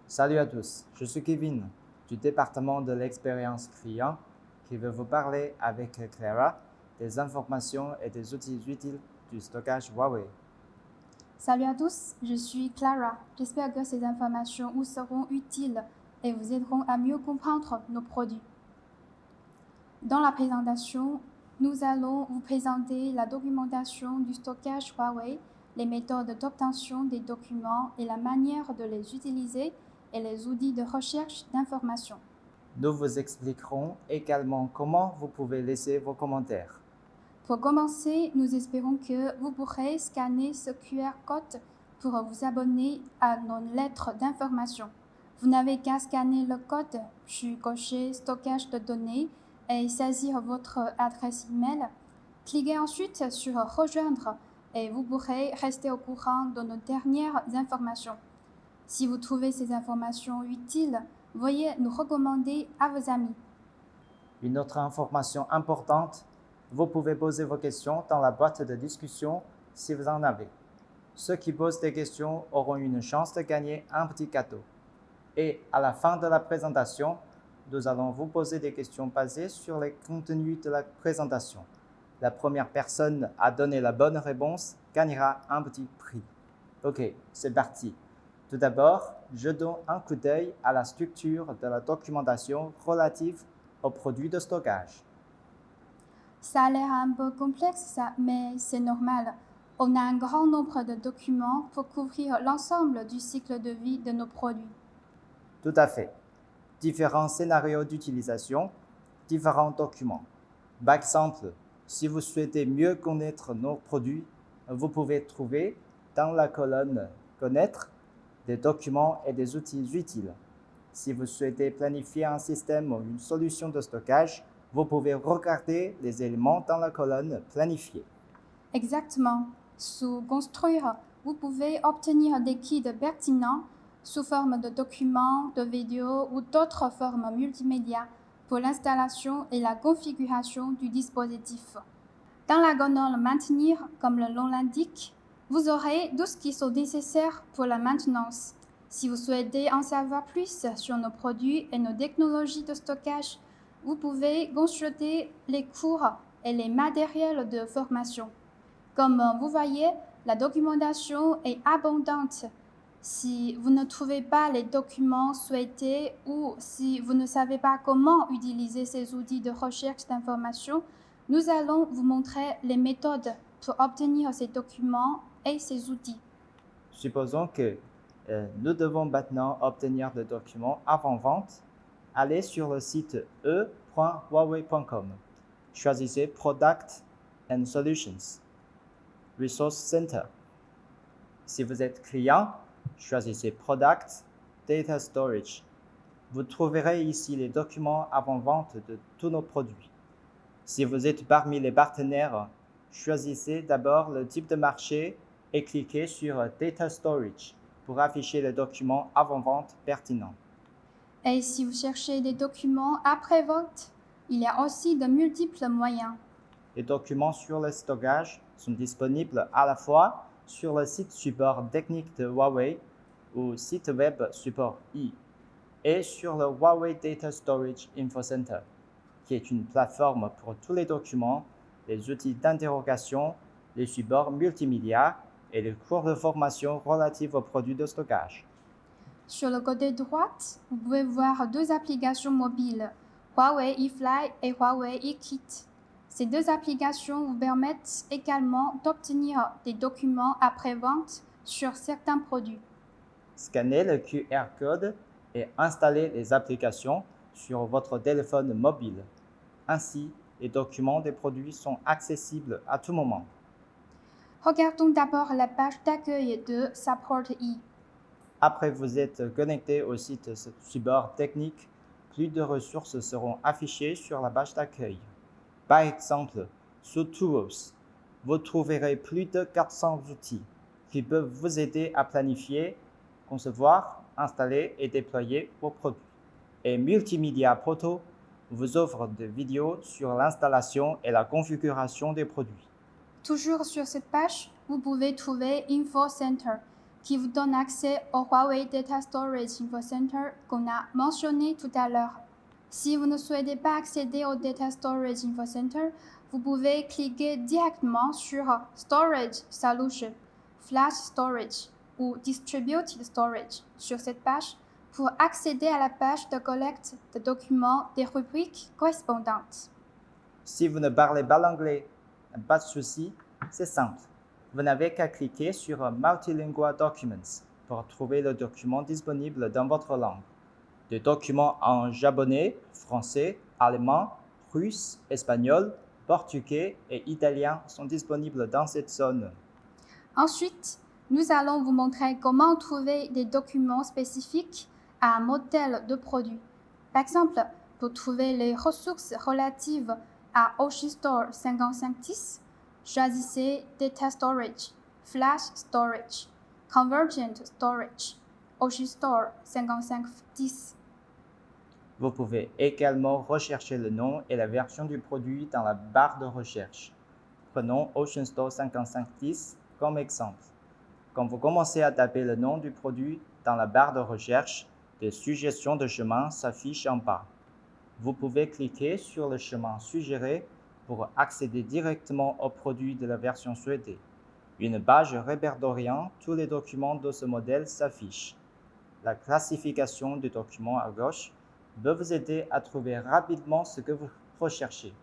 Salut à tous, je suis Kevin du département de l'expérience client qui veut vous parler avec Clara des informations et des outils utiles du stockage Huawei. Salut à tous, je suis Clara. J'espère que ces informations vous seront utiles et vous aideront à mieux comprendre nos produits. Dans la présentation, nous allons vous présenter la documentation du stockage Huawei, les méthodes d'obtention des documents et la manière de les utiliser et les outils de recherche d'informations. Nous vous expliquerons également comment vous pouvez laisser vos commentaires. Pour commencer, nous espérons que vous pourrez scanner ce QR code pour vous abonner à nos lettres d'information. Vous n'avez qu'à scanner le code, puis cocher stockage de données et saisir votre adresse email. Cliquez ensuite sur rejoindre et vous pourrez rester au courant de nos dernières informations. Si vous trouvez ces informations utiles, veuillez nous recommander à vos amis. Une autre information importante, vous pouvez poser vos questions dans la boîte de discussion si vous en avez. Ceux qui posent des questions auront une chance de gagner un petit cadeau. Et à la fin de la présentation, nous allons vous poser des questions basées sur les contenus de la présentation. La première personne à donner la bonne réponse gagnera un petit prix. Ok, c'est parti. Tout d'abord, jetons un coup d'œil à la structure de la documentation relative aux produits de stockage. Ça a l'air un peu complexe, ça, mais c'est normal. On a un grand nombre de documents pour couvrir l'ensemble du cycle de vie de nos produits. Tout à fait. Différents scénarios d'utilisation, différents documents. Par exemple, si vous souhaitez mieux connaître nos produits, vous pouvez trouver dans la colonne « Connaître » des documents et des outils utiles. Si vous souhaitez planifier un système ou une solution de stockage, vous pouvez regarder les éléments dans la colonne « Planifier ». Exactement. Sous Construire, vous pouvez obtenir des guides pertinents sous forme de documents, de vidéos ou d'autres formes multimédia pour l'installation et la configuration du dispositif. Dans la colonne Maintenir, comme le nom l'indique, vous aurez tout ce qui est nécessaire pour la maintenance. Si vous souhaitez en savoir plus sur nos produits et nos technologies de stockage, vous pouvez consulter les cours et les matériels de formation. Comme vous voyez, la documentation est abondante. Si vous ne trouvez pas les documents souhaités ou si vous ne savez pas comment utiliser ces outils de recherche d'informations, nous allons vous montrer les méthodes pour obtenir ces documents et ces outils. Supposons que nous devons maintenant obtenir des documents avant vente. Allez sur le site e.huawei.com. Choisissez Product and Solutions, Resource Center. Si vous êtes client, choisissez Product, Data Storage. Vous trouverez ici les documents avant vente de tous nos produits. Si vous êtes parmi les partenaires, choisissez d'abord le type de marché et cliquez sur Data Storage pour afficher les documents avant-vente pertinents. Et si vous cherchez des documents après-vente, il y a aussi de multiples moyens. Les documents sur le stockage sont disponibles à la fois sur le site support technique de Huawei ou site web support i et sur le Huawei Data Storage Info Center, qui est une plateforme pour tous les documents, les outils d'interrogation, les supports multimédia et les cours de formation relatifs aux produits de stockage. Sur le côté droit, vous pouvez voir deux applications mobiles, Huawei eFly et Huawei eKit. Ces deux applications vous permettent également d'obtenir des documents après-vente sur certains produits. Scannez le QR code et installez les applications sur votre téléphone mobile. Ainsi, les documents des produits sont accessibles à tout moment. Regardons d'abord la page d'accueil de Support-i. Après vous êtes connecté au site support technique, plus de ressources seront affichées sur la page d'accueil. Par exemple, sous Tools, vous trouverez plus de 400 outils qui peuvent vous aider à planifier, concevoir, installer et déployer vos produits. Et Multimedia Proto vous offre des vidéos sur l'installation et la configuration des produits. Toujours sur cette page, vous pouvez trouver Info Center, qui vous donne accès au Huawei Data Storage Info Center qu'on a mentionné tout à l'heure. Si vous ne souhaitez pas accéder au Data Storage Info Center, vous pouvez cliquer directement sur Storage Solution, Flash Storage ou Distributed Storage sur cette page pour accéder à la page de collecte de documents des rubriques correspondantes. Si vous ne parlez pas l'anglais, pas de souci, c'est simple. Vous n'avez qu'à cliquer sur Multilingual Documents pour trouver le document disponible dans votre langue. Des documents en japonais, français, allemand, russe, espagnol, portugais et italien sont disponibles dans cette zone. Ensuite, nous allons vous montrer comment trouver des documents spécifiques à un modèle de produit. Par exemple, pour trouver les ressources relatives à OceanStore 5510, choisissez Data Storage, Flash Storage, Convergent Storage, OceanStore 5510. Vous pouvez également rechercher le nom et la version du produit dans la barre de recherche. Prenons OceanStore 5510 comme exemple. Quand vous commencez à taper le nom du produit dans la barre de recherche, des suggestions de chemin s'affichent en bas. Vous pouvez cliquer sur le chemin suggéré pour accéder directement au produit de la version souhaitée. Une page répertoriant tous les documents de ce modèle s'affiche. La classification du document à gauche peut vous aider à trouver rapidement ce que vous recherchez.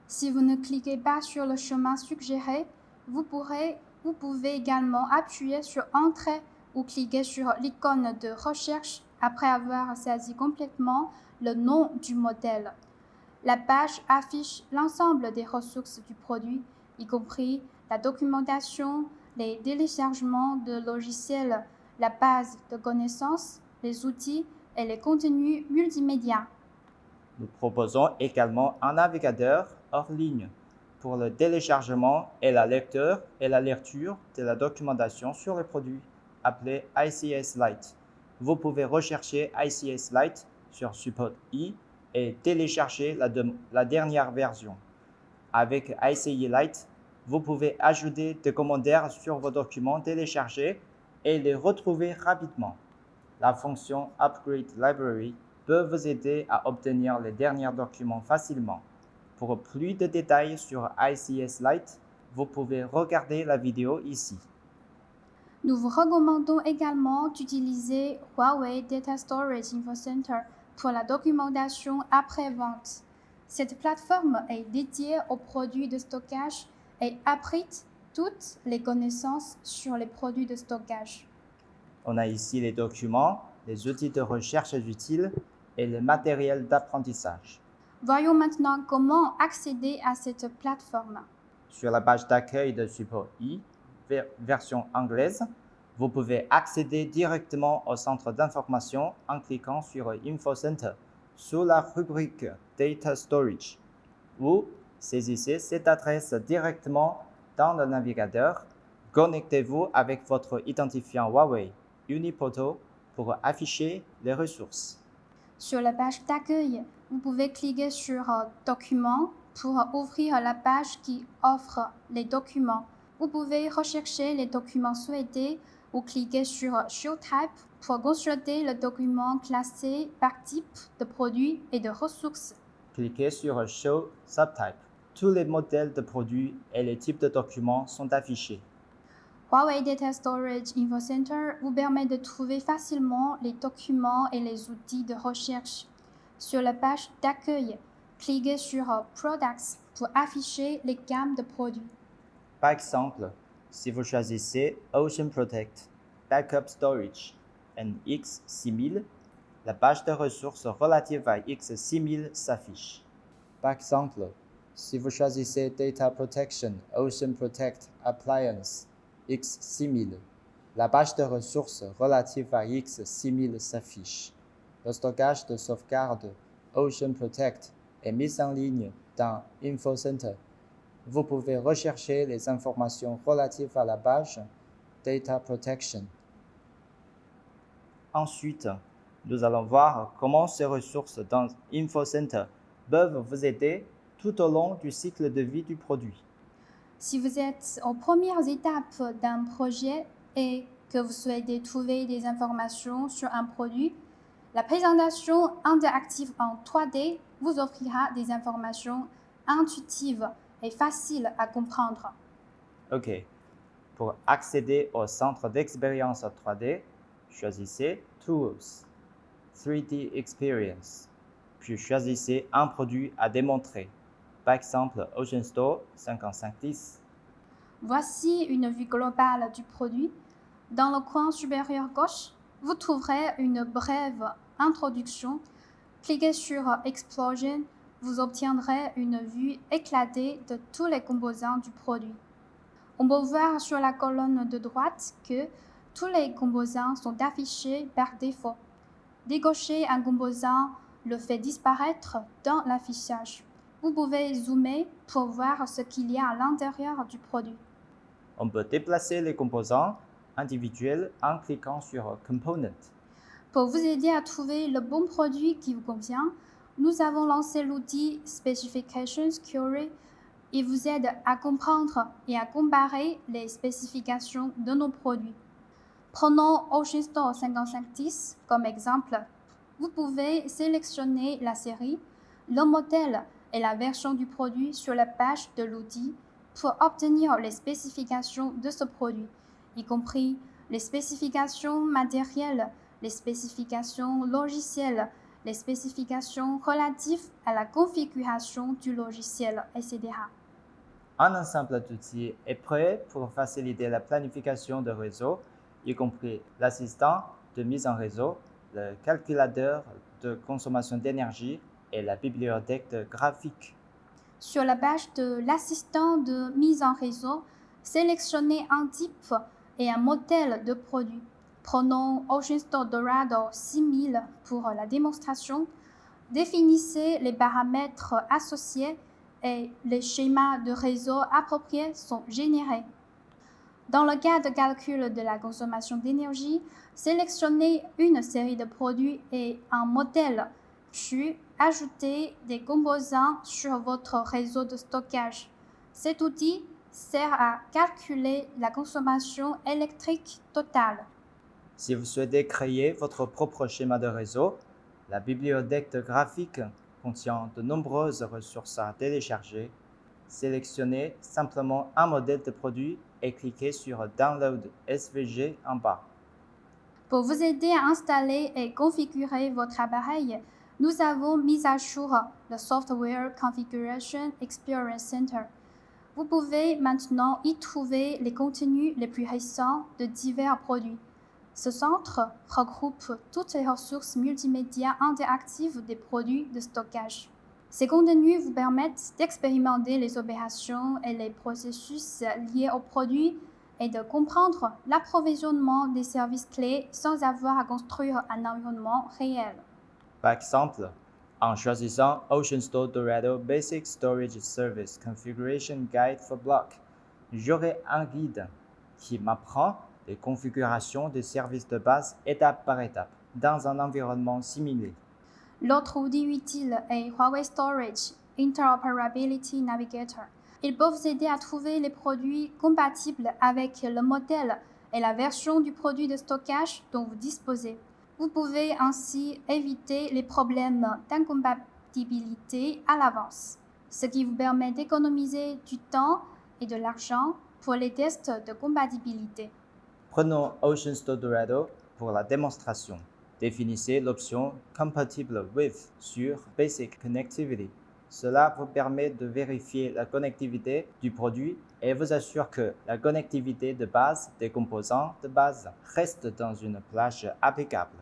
Si vous ne cliquez pas sur le chemin suggéré, vous pouvez également appuyer sur Entrée ou cliquer sur l'icône de recherche après avoir saisi complètement le nom du modèle. La page affiche l'ensemble des ressources du produit, y compris la documentation, les téléchargements de logiciels, la base de connaissances, les outils et les contenus multimédia. Nous proposons également un navigateur hors ligne pour le téléchargement et la lecture de la documentation sur le produit, appelé ICS Lite. Vous pouvez rechercher ICS Lite sur Support I et télécharger la dernière version. Avec ICE Lite, vous pouvez ajouter des commentaires sur vos documents téléchargés et les retrouver rapidement. La fonction Upgrade Library peut vous aider à obtenir les derniers documents facilement. Pour plus de détails sur ICS Lite, vous pouvez regarder la vidéo ici. Nous vous recommandons également d'utiliser Huawei Data Storage Info Center pour la documentation après-vente. Cette plateforme est dédiée aux produits de stockage et abrite toutes les connaissances sur les produits de stockage. On a ici les documents, les outils de recherche utiles et le matériel d'apprentissage. Voyons maintenant comment accéder à cette plateforme. Sur la page d'accueil de Support I, version anglaise, vous pouvez accéder directement au centre d'information en cliquant sur Info Center sous la rubrique Data Storage ou saisissez cette adresse directement dans le navigateur. Connectez-vous avec votre identifiant Huawei Unipoto pour afficher les ressources. Sur la page d'accueil, vous pouvez cliquer sur Documents pour ouvrir la page qui offre les documents. Vous pouvez rechercher les documents souhaités ou cliquer sur Show Type pour consulter le document classé par type de produit et de ressources. Cliquez sur Show Subtype. Tous les modèles de produits et les types de documents sont affichés. Huawei Data Storage Info Center vous permet de trouver facilement les documents et les outils de recherche. Sur la page d'accueil, cliquez sur Products pour afficher les gammes de produits. Par exemple, si vous choisissez Ocean Protect, Backup Storage et X6000, la page de ressources relative à X6000 s'affiche. Par exemple, si vous choisissez Data Protection, Ocean Protect Appliance, X6000, la page de ressources relative à X6000 s'affiche. Le stockage de sauvegarde Ocean Protect est mis en ligne dans Info Center. Vous pouvez rechercher les informations relatives à la page Data Protection. Ensuite, nous allons voir comment ces ressources dans Info Center peuvent vous aider tout au long du cycle de vie du produit. Si vous êtes aux premières étapes d'un projet et que vous souhaitez trouver des informations sur un produit, la présentation interactive en 3D vous offrira des informations intuitives et faciles à comprendre. OK. Pour accéder au centre d'expérience 3D, choisissez Tools, 3D Experience, puis choisissez un produit à démontrer. Par exemple, Ocean Store 5510. Voici une vue globale du produit. Dans le coin supérieur gauche, vous trouverez une brève introduction. Cliquez sur Explosion, vous obtiendrez une vue éclatée de tous les composants du produit. On peut voir sur la colonne de droite que tous les composants sont affichés par défaut. Dégaucher un composant le fait disparaître dans l'affichage. Vous pouvez zoomer pour voir ce qu'il y a à l'intérieur du produit. On peut déplacer les composants individuels en cliquant sur Component. Pour vous aider à trouver le bon produit qui vous convient, nous avons lancé l'outil Specifications Query. Il vous aide à comprendre et à comparer les spécifications de nos produits. Prenons Ocean Store 5510 comme exemple. Vous pouvez sélectionner la série, le modèle et la version du produit sur la page de l'outil pour obtenir les spécifications de ce produit, y compris les spécifications matérielles, les spécifications logicielles, les spécifications relatives à la configuration du logiciel, etc. Un ensemble d'outils est prêt pour faciliter la planification de réseau, y compris l'assistant de mise en réseau, le calculateur de consommation d'énergie et la bibliothèque de graphique. Sur la page de l'assistant de mise en réseau, sélectionnez un type et un modèle de produit. Prenons Ocean Store Dorado 6000 pour la démonstration. Définissez les paramètres associés et les schémas de réseau appropriés sont générés. Dans le cas de calcul de la consommation d'énergie, sélectionnez une série de produits et un modèle, puis ajoutez des composants sur votre réseau de stockage. Cet outil sert à calculer la consommation électrique totale. Si vous souhaitez créer votre propre schéma de réseau, la bibliothèque de graphique contient de nombreuses ressources à télécharger. Sélectionnez simplement un modèle de produit et cliquez sur Download SVG en bas. Pour vous aider à installer et configurer votre appareil, nous avons mis à jour le Software Configuration Experience Center. Vous pouvez maintenant y trouver les contenus les plus récents de divers produits. Ce centre regroupe toutes les ressources multimédia interactives des produits de stockage. Ces contenus vous permettent d'expérimenter les opérations et les processus liés aux produits et de comprendre l'approvisionnement des services clés sans avoir à construire un environnement réel. Par exemple, en choisissant Ocean Store Dorado Basic Storage Service Configuration Guide for Block, j'aurai un guide qui m'apprend les configurations des services de base étape par étape dans un environnement similaire. L'autre outil utile est Huawei Storage Interoperability Navigator. Il peut vous aider à trouver les produits compatibles avec le modèle et la version du produit de stockage dont vous disposez. Vous pouvez ainsi éviter les problèmes d'incompatibilité à l'avance, ce qui vous permet d'économiser du temps et de l'argent pour les tests de compatibilité. Prenons Ocean Store Dorado pour la démonstration. Définissez l'option Compatible with sur Basic Connectivity. Cela vous permet de vérifier la connectivité du produit et vous assure que la connectivité de base des composants de base reste dans une plage applicable.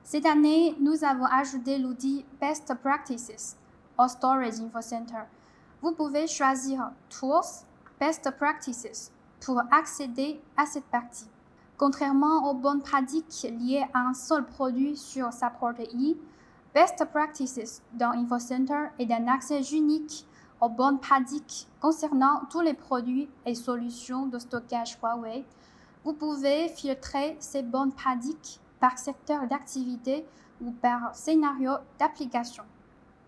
Cette année, nous avons ajouté l'outil Best Practices au Storage Info Center. Vous pouvez choisir Tools, Best Practices pour accéder à cette partie. Contrairement aux bonnes pratiques liées à un seul produit sur Support I, Best Practices dans InfoCenter est un accès unique aux bonnes pratiques concernant tous les produits et solutions de stockage Huawei. Vous pouvez filtrer ces bonnes pratiques par secteur d'activité ou par scénario d'application.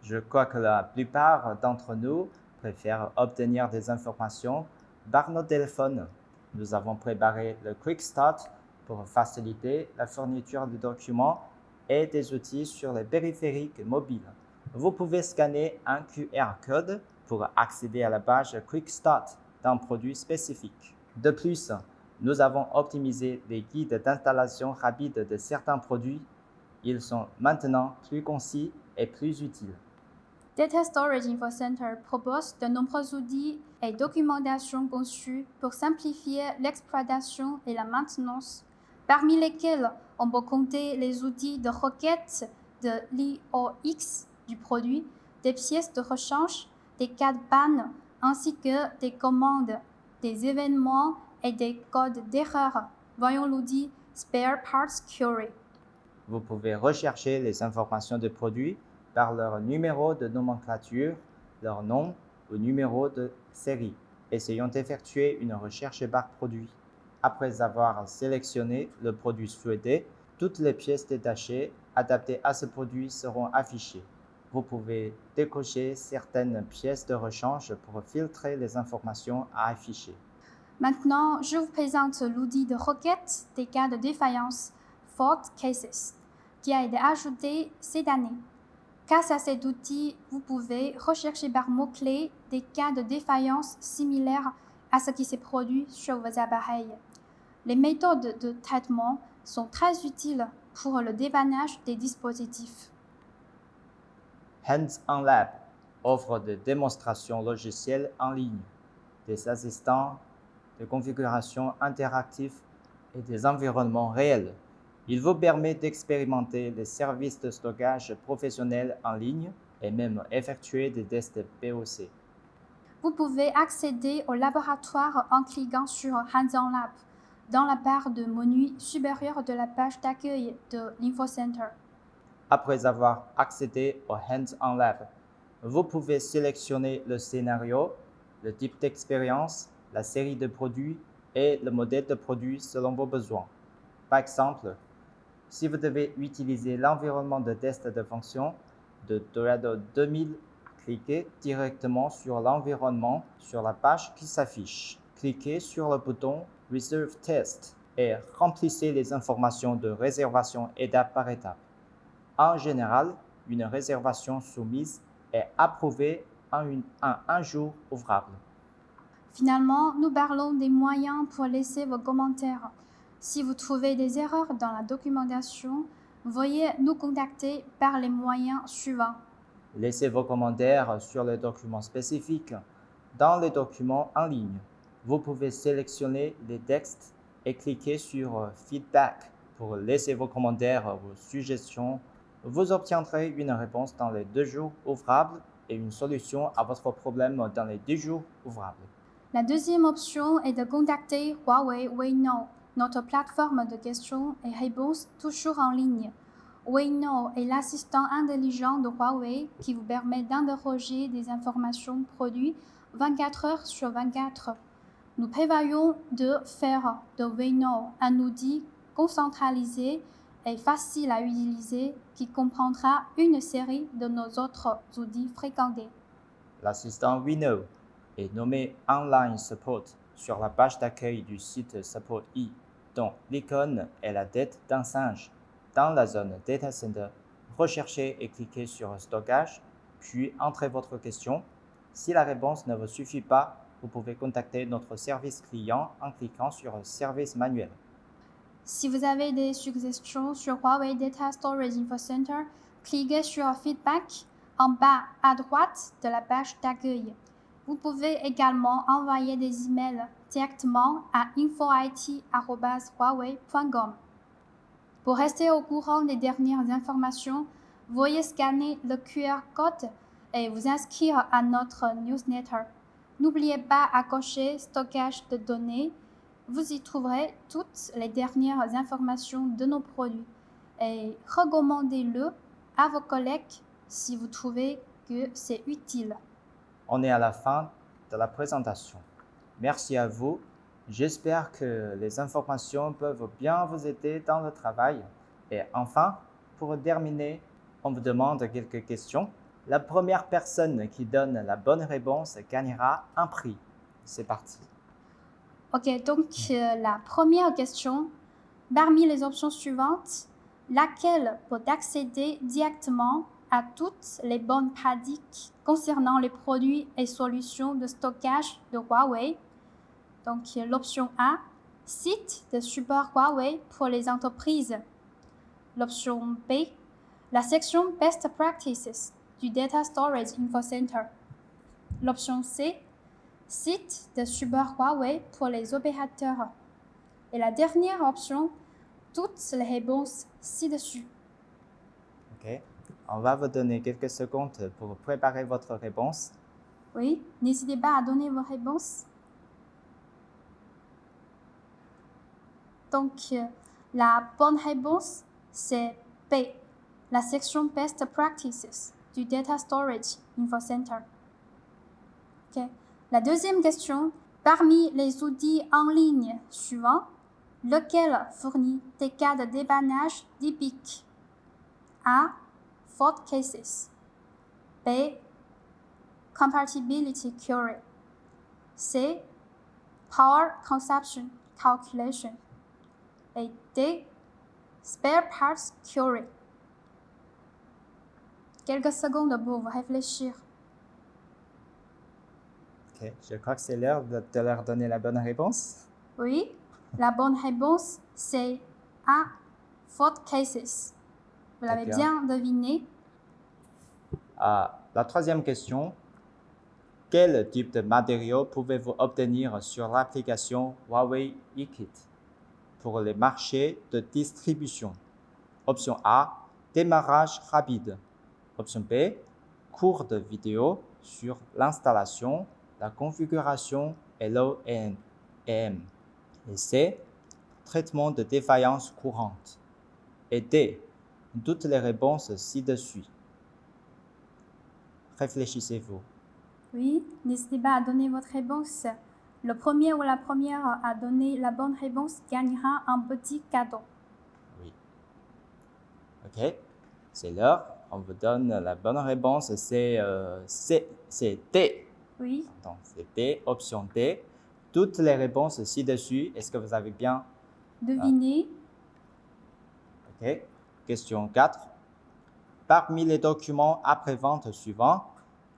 Je crois que la plupart d'entre nous préfèrent obtenir des informations par nos téléphones. Nous avons préparé le Quick Start pour faciliter la fourniture de documents et des outils sur les périphériques mobiles. Vous pouvez scanner un QR code pour accéder à la page Quick Start d'un produit spécifique. De plus, nous avons optimisé les guides d'installation rapide de certains produits. Ils sont maintenant plus concis et plus utiles. Data Storage Info Center propose de nombreux outils et documentations conçus pour simplifier l'exploitation et la maintenance, parmi lesquels on peut compter les outils de requête de l'IOX du produit, des pièces de rechange, des cas de panne, ainsi que des commandes, des événements et des codes d'erreur. Voyons l'outil Spare Parts Query. Vous pouvez rechercher les informations de produits par leur numéro de nomenclature, leur nom ou numéro de série. Essayons d'effectuer une recherche par produit. Après avoir sélectionné le produit souhaité, toutes les pièces détachées adaptées à ce produit seront affichées. Vous pouvez décocher certaines pièces de rechange pour filtrer les informations à afficher. Maintenant, je vous présente l'outil de requête des cas de défaillance Fault Cases qui a été ajouté cette année. Grâce à cet outil, vous pouvez rechercher par mots-clés des cas de défaillance similaires à ce qui s'est produit sur vos appareils. Les méthodes de traitement sont très utiles pour le dépannage des dispositifs. Hands-on Lab offre des démonstrations logicielles en ligne, des assistants de configuration interactifs et des environnements réels. Il vous permet d'expérimenter les services de stockage professionnels en ligne et même effectuer des tests POC. Vous pouvez accéder au laboratoire en cliquant sur Hands-on Lab dans la barre de menu supérieure de la page d'accueil de l'InfoCenter. Après avoir accédé au Hands-on Lab, vous pouvez sélectionner le scénario, le type d'expérience, la série de produits et le modèle de produit selon vos besoins. Par exemple, si vous devez utiliser l'environnement de test de fonction de Dorado 2000, cliquez directement sur l'environnement sur la page qui s'affiche. Cliquez sur le bouton Reserve Test et remplissez les informations de réservation étape par étape. En général, une réservation soumise est approuvée en un jour ouvrable. Finalement, nous parlons des moyens pour laisser vos commentaires. Si vous trouvez des erreurs dans la documentation, veuillez nous contacter par les moyens suivants. Laissez vos commentaires sur les documents spécifiques. Dans les documents en ligne, vous pouvez sélectionner les textes et cliquer sur Feedback pour laisser vos commentaires, vos suggestions. Vous obtiendrez une réponse dans les 2 jours ouvrables et une solution à votre problème dans les 10 jours ouvrables. La deuxième option est de contacter Huawei Weiknow, notre plateforme de questions et réponses toujours en ligne. Weiknow est l'assistant intelligent de Huawei qui vous permet d'interroger des informations produits 24 heures sur 24. Nous prévoyons de faire de Weiknow un outil concentralisé et facile à utiliser qui comprendra une série de nos autres outils fréquentés. L'assistant Weiknow est nommé Online Support sur la page d'accueil du site Support-i, dont l'icône est la tête d'un singe. Dans la zone Data Center, recherchez et cliquez sur Stockage, puis entrez votre question. Si la réponse ne vous suffit pas, vous pouvez contacter notre service client en cliquant sur Service manuel. Si vous avez des suggestions sur Huawei Data Storage Info Center, cliquez sur Feedback en bas à droite de la page d'accueil. Vous pouvez également envoyer des emails directement à info.it@huawei.com. Pour rester au courant des dernières informations, veuillez scanner le QR code et vous inscrire à notre newsletter. N'oubliez pas à cocher Stockage de données. Vous y trouverez toutes les dernières informations de nos produits et recommandez-le à vos collègues si vous trouvez que c'est utile. On est à la fin de la présentation. Merci à vous. J'espère que les informations peuvent bien vous aider dans le travail. Et enfin, pour terminer, on vous demande quelques questions. La première personne qui donne la bonne réponse gagnera un prix. C'est parti. Ok, donc la première question, parmi les options suivantes, laquelle peut accéder directement à toutes les bonnes pratiques concernant les produits et solutions de stockage de Huawei. Donc l'option A, site de support Huawei pour les entreprises. L'option B, la section Best Practices du Data Storage Info Center. L'option C, site de support Huawei pour les opérateurs. Et la dernière option, toutes les réponses ci-dessus. OK. On va vous donner quelques secondes pour préparer votre réponse. Oui, n'hésitez pas à donner vos réponses. Donc, la bonne réponse, c'est B, la section Best Practices du Data Storage Info Center. Okay. La deuxième question, parmi les outils en ligne suivants, lequel fournit des cas de dépannage typiques? A, fault cases. B, compatibility query. C, power consumption calculation. Et D, spare parts query. Quelques secondes pour vous réfléchir. OK. Je crois que c'est l'heure de leur donner la bonne réponse. Oui, la bonne réponse, c'est A, fault cases. Vous l'avez bien deviné. La troisième question. Quel type de matériaux pouvez-vous obtenir sur l'application Huawei eKit pour les marchés de distribution? Option A, démarrage rapide. Option B, cours de vidéo sur l'installation, la configuration et l'OEM. Et C, traitement de défaillance courante. Et D, toutes les réponses ci-dessus. Réfléchissez-vous. Oui, n'hésitez pas à donner votre réponse. Le premier ou la première à donner la bonne réponse gagnera un petit cadeau. Oui. OK. C'est l'heure. On vous donne la bonne réponse. C'est D. Oui, Donc, c'est D, option D. Toutes les réponses ci-dessus. Est-ce que vous avez bien devinez. OK. Question 4. Parmi les documents après-vente suivants,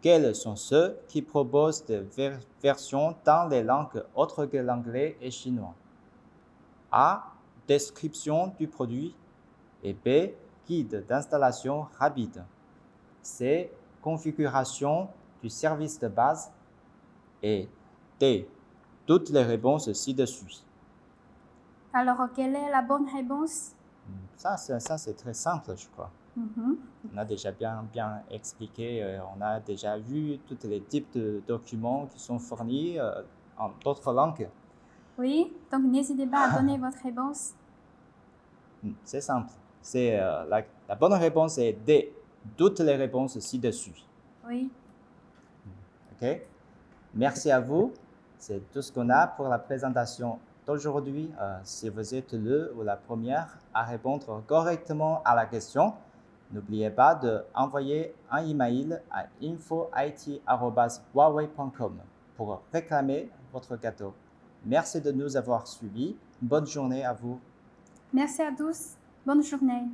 quels sont ceux qui proposent des versions dans les langues autres que l'anglais et chinois? A, description du produit. Et B, guide d'installation rapide. C, configuration du service de base. Et D, toutes les réponses ci-dessus. Alors, quelle est la bonne réponse? Ça c'est très simple, je crois. On a déjà bien expliqué, on a déjà vu tous les types de documents qui sont fournis en d'autres langues. Oui, donc n'hésitez pas à donner votre réponse. C'est simple. C'est la bonne réponse est D. Toutes les réponses ci-dessus. Oui, OK? Merci à vous. C'est tout ce qu'on a pour la présentation d'aujourd'hui. Si vous êtes le ou la première à répondre correctement à la question, n'oubliez pas d'envoyer un email à info.it@huawei.com pour réclamer votre cadeau. Merci de nous avoir suivis. Bonne journée à vous. merci à tous. Bonne journée.